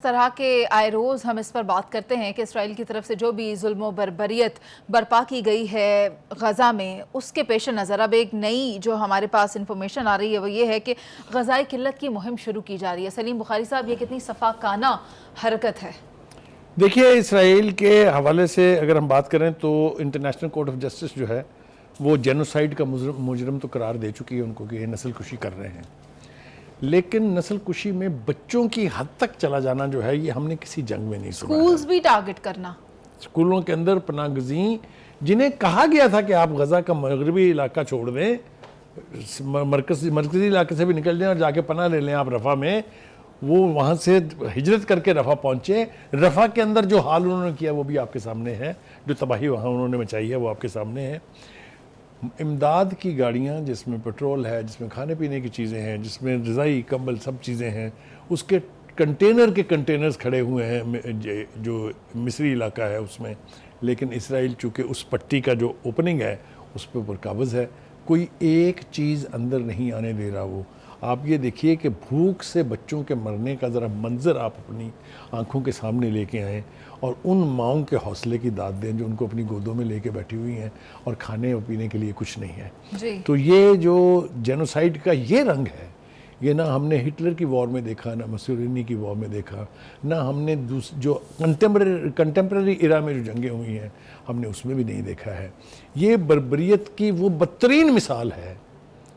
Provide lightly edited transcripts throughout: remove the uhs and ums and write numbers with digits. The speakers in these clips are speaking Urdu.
طرح کے آئے روز ہم اس پر بات کرتے ہیں کہ اسرائیل کی طرف سے جو بھی ظلم و بربریت برپا کی گئی ہے غزہ میں، اس کے پیش نظر اب ایک نئی جو ہمارے پاس انفارمیشن آ رہی ہے وہ یہ ہے کہ غزائی قلت کی مہم شروع کی جا رہی ہے۔ سلیم بخاری صاحب، یہ کتنی صفاقانہ حرکت ہے؟ دیکھیے، اسرائیل کے حوالے سے اگر ہم بات کریں تو انٹرنیشنل کورٹ آف جسٹس جو ہے وہ جینوسائیڈ کا مجرم تو قرار دے چکی ہے ان کو کہ یہ نسل کشی کر رہے ہیں، لیکن نسل کشی میں بچوں کی حد تک چلا جانا جو ہے یہ ہم نے کسی جنگ میں نہیں سنا ہے۔ سکولز بھی ٹارگٹ کرنا، سکولوں کے اندر پناہ گزین جنہیں کہا گیا تھا کہ آپ غزہ کا مغربی علاقہ چھوڑ دیں، مرکزی علاقے سے بھی نکل جائیں اور جا کے پناہ لے لیں آپ رفح میں، وہ وہاں سے ہجرت کر کے رفح پہنچے۔ رفح کے اندر جو حال انہوں نے کیا وہ بھی آپ کے سامنے ہے، جو تباہی وہاں انہوں نے مچائی ہے وہ آپ کے سامنے ہے۔ امداد کی گاڑیاں جس میں پیٹرول ہے، جس میں کھانے پینے کی چیزیں ہیں، جس میں غذائی کمبل سب چیزیں ہیں، اس کے کنٹینرز کھڑے ہوئے ہیں جو مصری علاقہ ہے اس میں، لیکن اسرائیل چونکہ اس پٹی کا جو اوپننگ ہے اس پہ قابض ہے، کوئی ایک چیز اندر نہیں آنے دے رہا۔ وہ آپ یہ دیکھیے کہ بھوک سے بچوں کے مرنے کا ذرا منظر آپ اپنی آنکھوں کے سامنے لے کے آئیں اور ان ماؤں کے حوصلے کی داد دیں جو ان کو اپنی گودوں میں لے کے بیٹھی ہوئی ہیں اور کھانے اور پینے کے لیے کچھ نہیں ہے۔ تو یہ جو جینوسائیڈ کا یہ رنگ ہے، یہ نہ ہم نے ہٹلر کی وار میں دیکھا، نہ مسولینی کی وار میں دیکھا، نہ ہم نے جو کنٹمپریری ایرا میں جو جنگیں ہوئی ہیں ہم نے اس میں بھی نہیں دیکھا ہے۔ یہ بربریت کی وہ بدترین مثال ہے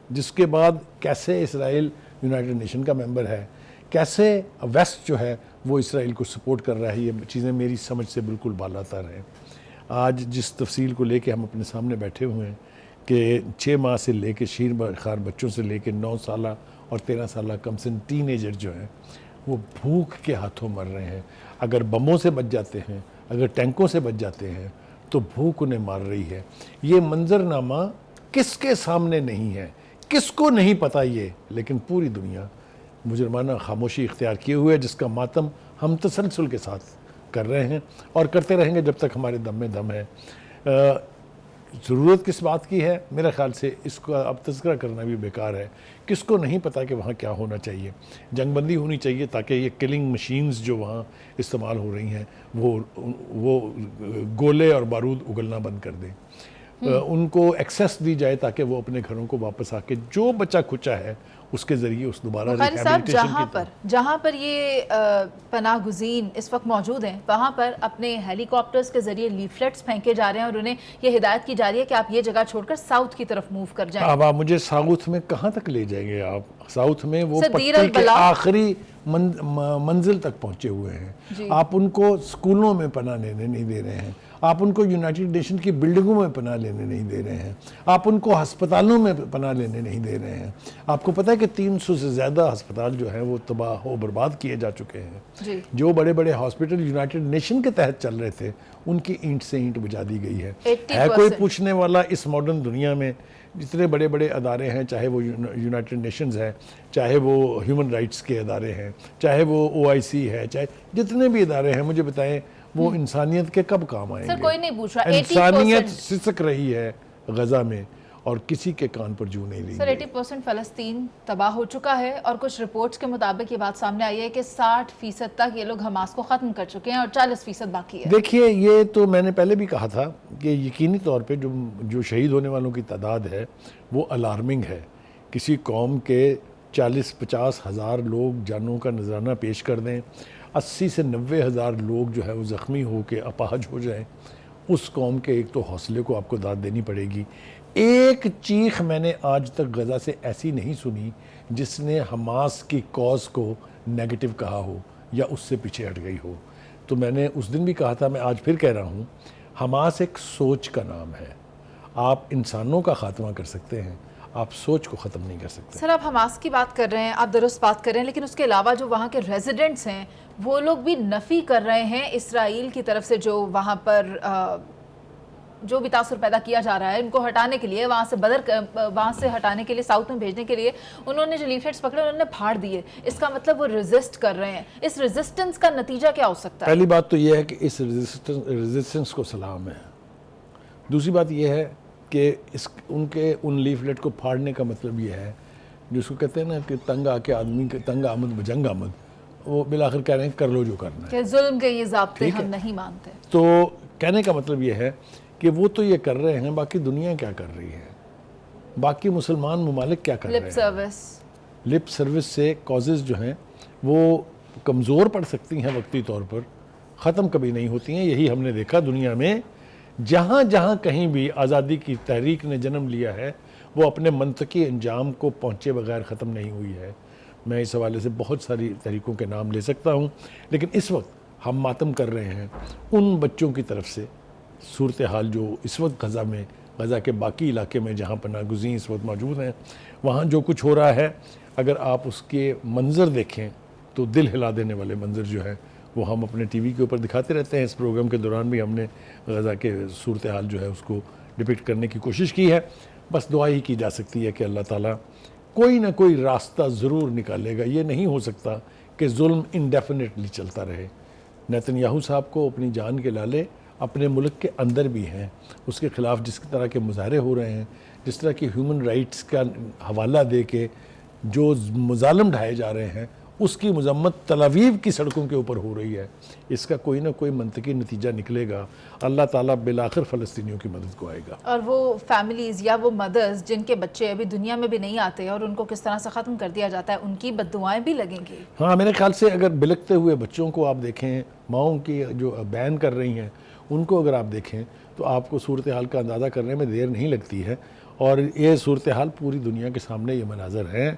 جس کے بعد کیسے اسرائیل یونائٹڈ نیشن کا ممبر ہے، کیسے ویسٹ جو ہے وہ اسرائیل کو سپورٹ کر رہا ہے، یہ چیزیں میری سمجھ سے بالکل بالاتر ہیں۔ آج جس تفصیل کو لے کے ہم اپنے سامنے بیٹھے ہوئے ہیں کہ 6 ماہ سے لے کے شیر خار بچوں سے لے کے 9 سالہ اور 13 سالہ کم سن ٹین ایجر جو ہیں وہ بھوک کے ہاتھوں مر رہے ہیں۔ اگر بموں سے بچ جاتے ہیں، اگر ٹینکوں سے بچ جاتے ہیں تو بھوک انہیں مار رہی ہے۔ یہ منظرنامہ کس کے سامنے نہیں ہے، کس کو نہیں پتا یہ، لیکن پوری دنیا مجرمانہ خاموشی اختیار کیے ہوئے جس کا ماتم ہم تسلسل کے ساتھ کر رہے ہیں اور کرتے رہیں گے جب تک ہمارے دم میں دم ہے۔ ضرورت کس بات کی ہے؟ میرے خیال سے اس کا اب تذکرہ کرنا بھی بیکار ہے۔ کس کو نہیں پتا کہ وہاں کیا ہونا چاہیے؟ جنگ بندی ہونی چاہیے تاکہ یہ کلنگ مشینز جو وہاں استعمال ہو رہی ہیں وہ گولے اور بارود اگلنا بند کر دیں، ان کو ایکسیس دی جائے تاکہ وہ اپنے گھروں کو واپس آ کے جو بچہ کھچا ہے اس کے ذریعے اس دوبارہ بخاری صاحب، جہاں پر یہ پناہ گزین اس وقت موجود ہیں وہاں پر اپنے ہیلی کاپٹرز کے ذریعے لیفلیٹس پھینکے جا رہے ہیں اور انہیں یہ ہدایت کی جا رہی ہے کہ آپ یہ جگہ چھوڑ کر ساؤتھ کی طرف موو کر جائیں۔ اب آپ مجھے ساؤتھ میں کہاں تک لے جائیں گے؟ آپ ساؤتھ میں وہ پٹی کے آخری منزل تک پہنچے ہوئے ہیں۔ آپ ان کو سکولوں میں پناہ لینے نہیں دے رہے ہیں، آپ ان کو یونائٹڈ نیشن کی بلڈنگوں میں پناہ لینے نہیں دے رہے ہیں، آپ ان کو ہسپتالوں میں پناہ لینے نہیں دے رہے ہیں۔ آپ کو پتہ ہے کہ 300 سے زیادہ ہسپتال جو ہیں وہ تباہ و برباد کیے جا چکے ہیں۔ جو بڑے بڑے ہاسپٹل یونائٹڈ نیشن کے تحت چل رہے تھے ان کی اینٹ سے اینٹ بجا دی گئی ہے۔ ہے کوئی پوچھنے والا اس ماڈرن دنیا میں؟ جتنے بڑے بڑے ادارے ہیں، چاہے وہ یونائٹڈ نیشنز ہے، چاہے وہ ہیومن رائٹس کے ادارے ہیں، چاہے وہ OIC ہے، چاہے جتنے بھی ادارے ہیں، مجھے بتائیں وہ انسانیت کے کب کام آئیں گے؟ کوئی نہیں پوچھ رہا۔ انسانیت سسک رہی ہے غزہ میں اور کسی کے کان پر جو نہیں رہی۔ سر 80% فلسطین تباہ ہو چکا ہے اور کچھ رپورٹس کے مطابق یہ بات سامنے آئی ہے کہ 60% تک یہ لوگ حماس کو ختم کر چکے ہیں اور 40% باقی ہے۔ دیکھیے، یہ تو میں نے پہلے بھی کہا تھا کہ یقینی طور پہ جو شہید ہونے والوں کی تعداد ہے وہ الارمنگ ہے۔ کسی قوم کے 40-50 ہزار لوگ جانوں کا نذرانہ پیش کر دیں، 80 سے 90 ہزار لوگ جو ہے وہ زخمی ہو کے اپاہج ہو جائیں، اس قوم کے ایک تو حوصلے کو آپ کو داد دینی پڑے گی۔ ایک چیخ میں نے آج تک غزہ سے ایسی نہیں سنی جس نے حماس کی کاز کو نیگیٹو کہا ہو یا اس سے پیچھے ہٹ گئی ہو۔ تو میں نے اس دن بھی کہا تھا، میں آج پھر کہہ رہا ہوں، حماس ایک سوچ کا نام ہے۔ آپ انسانوں کا خاتمہ کر سکتے ہیں، آپ سوچ کو ختم نہیں کر سکتے۔ سر، آپ حماس کی بات کر رہے ہیں، آپ درست بات کر رہے ہیں، لیکن اس کے علاوہ جو وہاں کے ریزیڈنٹس ہیں وہ لوگ بھی نفی کر رہے ہیں اسرائیل کی طرف سے جو وہاں پر جو بھی تاثر پیدا کیا جا رہا ہے ان کو ہٹانے کے لیے، وہاں سے ہٹانے کے لیے، ساؤتھ میں بھیجنے کے لیے انہوں نے جو لیفلیٹس پکڑے انہوں نے پھاڑ دیے۔ اس کا مطلب وہ ریزسٹ کر رہے ہیں۔ اس ریزسٹنس کا نتیجہ کیا ہو سکتا ہے؟ پہلی بات تو یہ ہے کہ اس ریزسٹنس کو سلام ہے۔ دوسری بات یہ ہے کہ ان لیفلیٹ کو پھاڑنے کا مطلب یہ ہے، جس کو کہتے ہیں نا کہ تنگ آ کے آدمی کے تنگ آمد بجنگ آمد، وہ بالآخر کہہ رہے ہیں کر لو جو کرنا ہے. کہ ظلم کے یہ ضابطے ہم نہیں مانتے. تو کہنے کا مطلب یہ ہے کہ وہ تو یہ کر رہے ہیں، باقی دنیا کیا کر رہی ہے، باقی مسلمان ممالک کیا کر رہے ہیں. لپ سروس، لپ سروس سے کازز جو ہیں وہ کمزور پڑ سکتی ہیں وقتی طور پر، ختم کبھی نہیں ہوتی ہیں. یہی ہم نے دیکھا دنیا میں جہاں جہاں کہیں بھی آزادی کی تحریک نے جنم لیا ہے وہ اپنے منطقی انجام کو پہنچے بغیر ختم نہیں ہوئی ہے. میں اس حوالے سے بہت ساری تحریکوں کے نام لے سکتا ہوں، لیکن اس وقت ہم ماتم کر رہے ہیں ان بچوں کی طرف سے. صورتحال جو اس وقت غزہ کے باقی علاقے میں جہاں پناہ گزین اس وقت موجود ہیں، وہاں جو کچھ ہو رہا ہے، اگر آپ اس کے منظر دیکھیں تو دل ہلا دینے والے منظر جو ہے وہ ہم اپنے ٹی وی کے اوپر دکھاتے رہتے ہیں. اس پروگرام کے دوران بھی ہم نے غزہ کے صورتحال جو ہے اس کو ڈپکٹ کرنے کی کوشش کی ہے. بس دعا ہی کی جا سکتی ہے کہ اللہ تعالیٰ کوئی نہ کوئی راستہ ضرور نکالے گا. یہ نہیں ہو سکتا کہ ظلم انڈیفینیٹلی چلتا رہے. نیتن یاہو صاحب کو اپنی جان کے لالے اپنے ملک کے اندر بھی ہیں، اس کے خلاف جس طرح کے مظاہرے ہو رہے ہیں، جس طرح کی ہیومن رائٹس کا حوالہ دے کے جو مظالم ڈھائے جا رہے ہیں، اس کی مذمت تل اویو کی سڑکوں کے اوپر ہو رہی ہے. اس کا کوئی نہ کوئی منطقی نتیجہ نکلے گا. اللہ تعالیٰ بالآخر فلسطینیوں کی مدد کو آئے گا. اور وہ فیملیز یا وہ مدرز جن کے بچے ابھی دنیا میں بھی نہیں آتے اور ان کو کس طرح سے ختم کر دیا جاتا ہے، ان کی بد دعائیں بھی لگیں گی. ہاں، میرے خیال سے اگر بلکتے ہوئے بچوں کو آپ دیکھیں، ماؤں کی جو بیان کر رہی ہیں ان کو اگر آپ دیکھیں تو آپ کو صورتحال کا اندازہ کرنے میں دیر نہیں لگتی ہے. اور یہ صورتحال پوری دنیا کے سامنے یہ مناظر ہیں.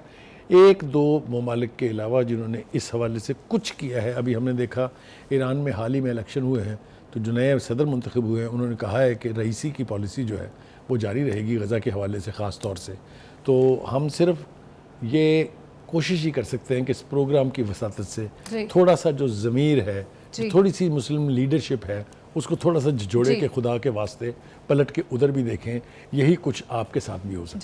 ایک دو ممالک کے علاوہ جنہوں نے اس حوالے سے کچھ کیا ہے، ابھی ہم نے دیکھا ایران میں حال ہی میں الیکشن ہوئے ہیں تو جو نئے صدر منتخب ہوئے ہیں انہوں نے کہا ہے کہ رئیسی کی پالیسی جو ہے وہ جاری رہے گی غزہ کے حوالے سے خاص طور سے. تو ہم صرف یہ کوشش ہی کر سکتے ہیں کہ اس پروگرام کی وساطت سے تھوڑا سا جو ضمیر ہے، تھوڑی سی مسلم لیڈرشپ ہے، اس کو تھوڑا سا جوڑے کہ خدا کے واسطے پلٹ کے ادھر بھی دیکھیں. یہی کچھ آپ کے ساتھ بھی ہو سکتا ہے.